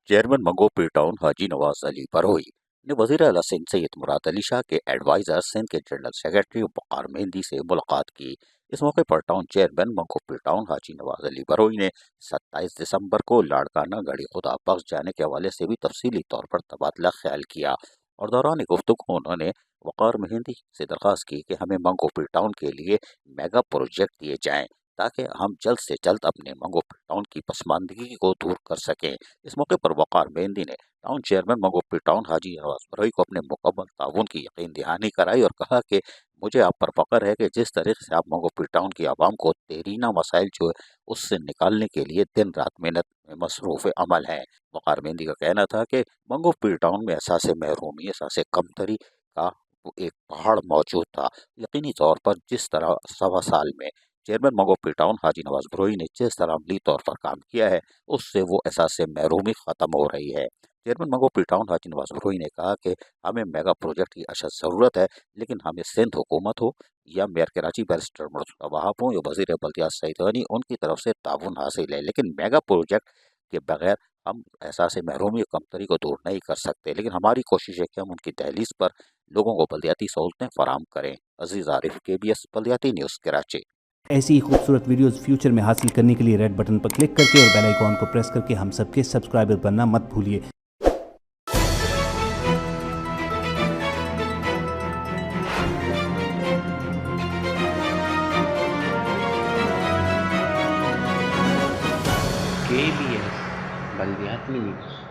Chairman मंगो P town हाजी नवाज अली बरोई ने वजीर आला सिंध सैयद मुराद अली शाह के एडवाइजर सिंध के जनरल सेक्रेटरी वक़ार मेहंदी से मुलाकात की। इस मौके पर टाउन चेयरमैन मंगो पी टाउन हाजी नवाज अली बरोई ने 27 दिसंबर को लाड़काना गढ़ी खुदा बख्श जाने के हवाले से भी तफसीली तौर पर तबादला ख्याल किया और दौरान गुफ्तगू उन्होंने वक़ार मेहंदी से दरख्वास्त की कि हमें मंगो पी टाउन के लिए मेगा प्रोजेक्ट दिए जाएं ताकि हम जल्द से जल्द अपने मंगो पी टाउन की पसमानदगी को दूर कर सकें। इस मौके पर वक़ार मेहंदी ने टाउन चेयरमैन मंगो पी टाउन हाजी नवाज बरोई को अपने मुकम्मल ताउन की यकीन दहानी कराई और कहा कि मुझे आप पर फ़ख्र है कि जिस तरीके से आप मंगो पी टाउन की आवाम को देरीना मसाइल जो है उससे निकालने के लिए दिन रात मेहनत में मसरूफ़ अमल हैं। वक़ार मेहंदी का कहना था कि मंगो पी टाउन में एहसास महरूमी, एहसास कमतरी का वो एक पहाड़ मौजूद था। यकीनी तौर पर जिस तरह सवा साल में चेयरमैन मंगो पी टाउन हाजी नवाज बरोई ने जिस तरह अमली तौर पर काम किया है उससे वो एहसास महरूमी ख़त्म हो रही है। चेयरमैन मंगो पी टाउन हाजी नवाज बरोई ने कहा कि हमें मेगा प्रोजेक्ट की अशद ज़रूरत है, लेकिन हमें सिंध हुकूमत हो या मेयर कराची बैरिस्टर मुर्तज़ा वहाब हो या वज़ीर बल्दियात सईद गनी, उनकी तरफ से ताउन हासिल है, लेकिन मेगा प्रोजेक्ट के बगैर हम एहसास महरूमी और कमतरी को दूर नहीं कर सकते। लेकिन हमारी कोशिश है कि हम उनकी दहलीज पर लोगों को बल्दियाती सहूलतें फराहम करें। अजीज़ आरिफ, KBS बल्दियाती न्यूज़, कराची। ऐसी ही खूबसूरत वीडियोस फ्यूचर में हासिल करने के लिए रेड बटन पर क्लिक करके और बेल आइकॉन को प्रेस करके हम सबके सब्सक्राइबर बनना मत भूलिए। KBS बल्दियाती न्यूज़।